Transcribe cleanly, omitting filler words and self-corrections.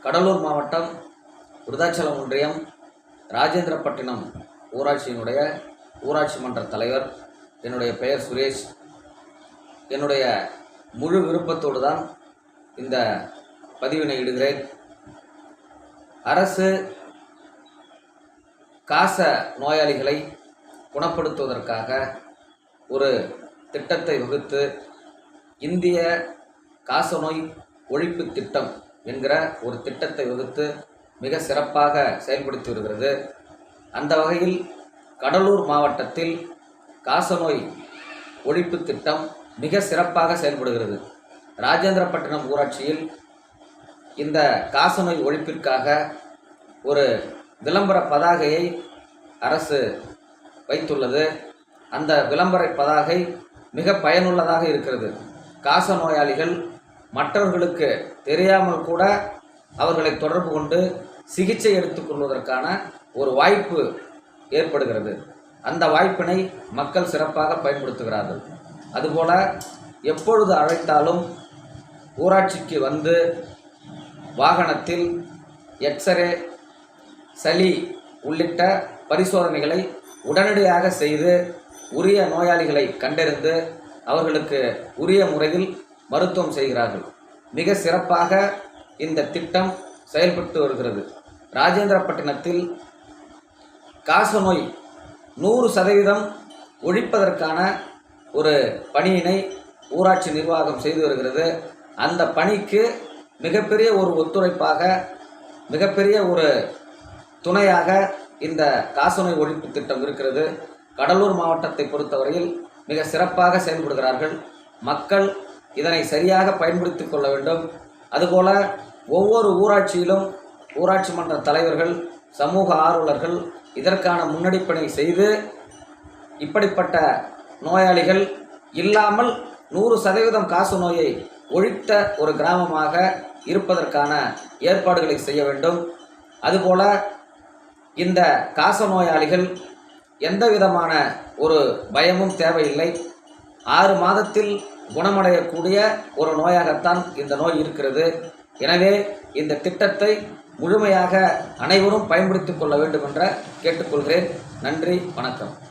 கடலூர் மாவட்டம் விருதாச்சலம் ஒன்றியம் ராஜேந்திரப்பட்டினம் ஊராட்சியினுடைய ஊராட்சி மன்ற தலைவர். என்னுடைய பெயர் சுரேஷ். என்னுடைய முழு விருப்பத்தோடு தான் இந்த பதிவினை இடுகிறேன். அரசு காச நோயாளிகளை குணப்படுத்துவதற்காக ஒரு திட்டத்தை வகுத்து இந்திய காசநோய் ஒழிப்பு திட்டம் என்கிற ஒரு திட்டத்தை வகுத்து மிக சிறப்பாக செயல்படுத்தி வருகிறது. அந்த வகையில் கடலூர் மாவட்டத்தில் காசநோய் ஒழிப்பு திட்டம் மிக சிறப்பாக செயல்படுகிறது. ராஜேந்திரப்பட்டினம் ஊராட்சியில் இந்த காசநோய் ஒழிப்பிற்காக ஒரு விளம்பர பதாகையை அரசு வைத்துள்ளது. அந்த விளம்பர பதாகை மிக பயனுள்ளதாக இருக்கிறது. காச நோயாளிகள் மற்றவர்களுக்கு தெரியாமல் கூட அவர்களை தொடர்பு கொண்டு சிகிச்சை எடுத்துக்கொள்வதற்கான ஒரு வாய்ப்பு ஏற்படுகிறது. அந்த வாய்ப்பினை மக்கள் சிறப்பாக பயன்படுத்துகிறார்கள். அதுபோல் எப்பொழுது அழைத்தாலும் ஊராட்சிக்கு வந்து வாகனத்தில் எக்ஸ்ரே, சளி உள்ளிட்ட பரிசோதனைகளை உடனடியாக செய்து உரிய நோயாளிகளை கண்டறிந்து அவர்களுக்கு உரிய முறையில் மருத்துவம் செய்கிறார்கள். மிக சிறப்பாக இந்த திட்டம் செயல்பட்டு வருகிறது. ராஜேந்திரப்பட்டினத்தில் காசநோய் 100% ஒழிப்பதற்கான ஒரு பணியினை ஊராட்சி நிர்வாகம் செய்து வருகிறது. அந்த பணிக்கு மிகப்பெரிய ஒரு ஒத்துழைப்பாக, மிகப்பெரிய ஒரு துணையாக இந்த காசநோய் ஒழிப்பு திட்டம் இருக்கிறது. கடலூர் மாவட்டத்தை பொறுத்தவரையில் மிக சிறப்பாக செயல்படுகிறார்கள். மக்கள் இதனை சரியாக பயன்படுத்தி கொள்ள வேண்டும். அதுபோல ஒவ்வொரு ஊராட்சியிலும் ஊராட்சி மன்ற தலைவர்கள், சமூக ஆர்வலர்கள் இதற்கான முன்னெடுப்பினை செய்து இப்படிப்பட்ட நோயாளிகள் இல்லாமல் 100% காசநோயை ஒழித்த ஒரு கிராமமாக இருப்பதற்கான ஏற்பாடுகளை செய்ய வேண்டும். அதுபோல இந்த காசநோயாளிகள் எந்த விதமான ஒரு பயமும் தேவையில்லை. 6 மாதத்தில் குணமடையக்கூடிய ஒரு நோயாகத்தான் இந்த நோய் இருக்கிறது. எனவே இந்த திட்டத்தை முழுமையாக அனைவரும் பயன்படுத்திக் கொள்ள வேண்டும் என்ற கேட்டுக்கொள்கிறேன். நன்றி, வணக்கம்.